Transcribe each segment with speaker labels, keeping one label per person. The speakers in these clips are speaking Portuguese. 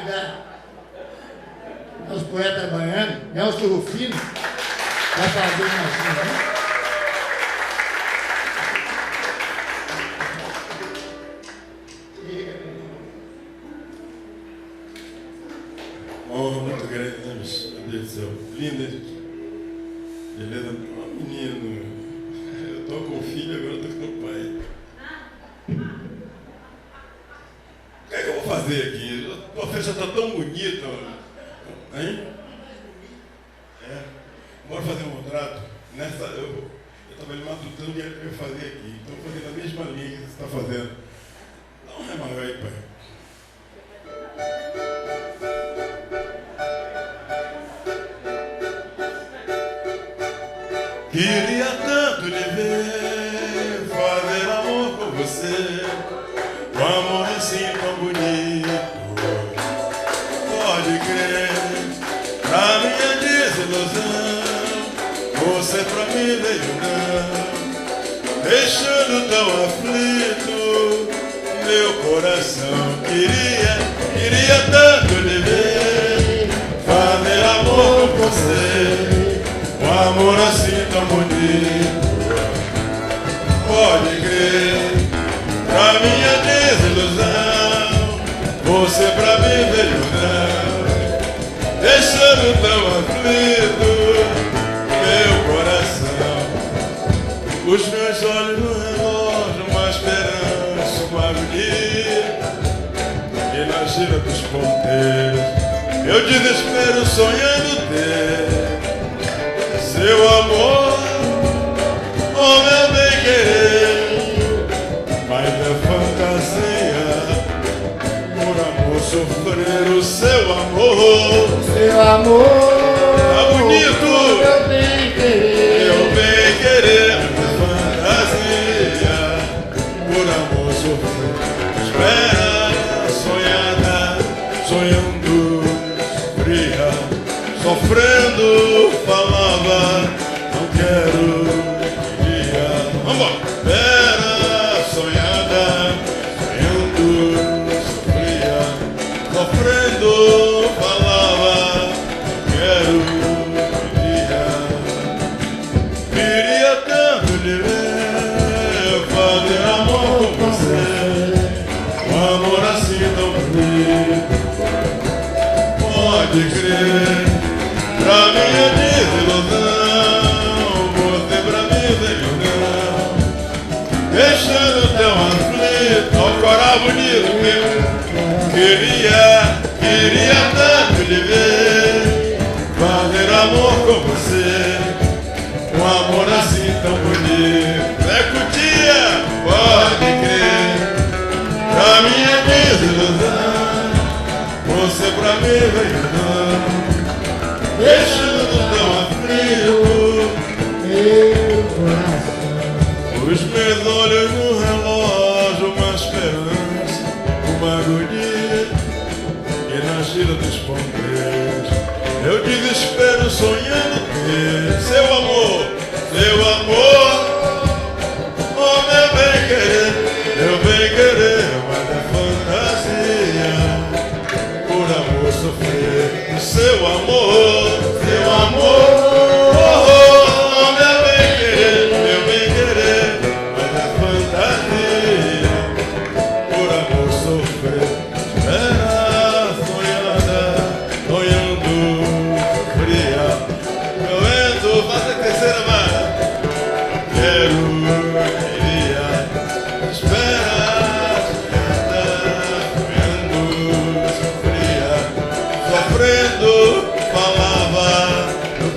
Speaker 1: Braga, os poetas baianos, Nelson Rufino, vai fazer uma assim,
Speaker 2: Oh, muito grande, né, bicho? Meu Deus do céu. Linda, gente. Beleza? Oh, menino. Eu tô com o filho, agora eu tô com o pai. O que é que eu vou fazer aqui? A festa tá tão bonita. Hein? É. Bora fazer um contrato? Nessa, eu tava ali matutando o que eu ia fazer aqui. Então eu vou fazer na mesma linha que você está fazendo. Dá um ré maior aí, pai. Queria tanto lhe ver, fazer amor com você, um amor assim tão bonito. Pode crer, na minha desilusão, você pra mim veio não, deixando tão aflito meu coração. Queria tanto lhe ver, fazer amor com você, um amor assim tão bonito. Pode crer, pra minha desilusão, você pra mim veio não, deixando tão aflito meu coração. Os meus olhos no relógio, uma esperança, uma agonia, e na gira dos ponteiros eu desespero sonhando ter seu amor, oh meu bem-querer. Mas é fantasia, por amor sofrer o seu amor.
Speaker 1: seu amor,
Speaker 2: Tá bonito,
Speaker 1: meu bem-querer,
Speaker 2: meu bem-querer. Mas é fantasia, por amor sofrer. Espera, sonhada, sonhando, fria, sofrendo, falava, não quero, queria. Vamos, espera, sonhada, sonhando, sofria, sofrendo, falava, não quero, queria tanto lhe ver, fazer amor com você, um amor assim tão bonito. Pode crer, pra minha desilusão, você pra mim veio não, deixando tão aflito. Ó o coral bonito meu. Queria tanto lhe ver, fazer amor com você, um amor assim tão bonito. É cutia, pode crer, pra minha desilusão, você pra mim veio não, deixando tão aflito
Speaker 1: meu coração.
Speaker 2: os meus olhos no relógio, uma esperança, uma agonia, e na gira dos ponteiros eu desespero sonhando ter seu amor, oh meu bem-querer. Mas é fantasia, por amor sofrer o seu amor, oh meu bem-querer, mas é fantasia, por amor sofrer. Espera, sonhada, sonhando, fria, doendo, faça crescer a mar. Queria, espera, sonhada, sonhando, sofria, sofrendo, falava, eu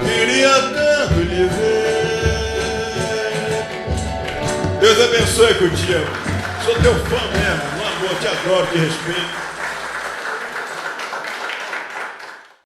Speaker 2: queria tanto lhe ver. Deus abençoe contigo. Sou teu fã mesmo, um amor, te adoro, te respeito.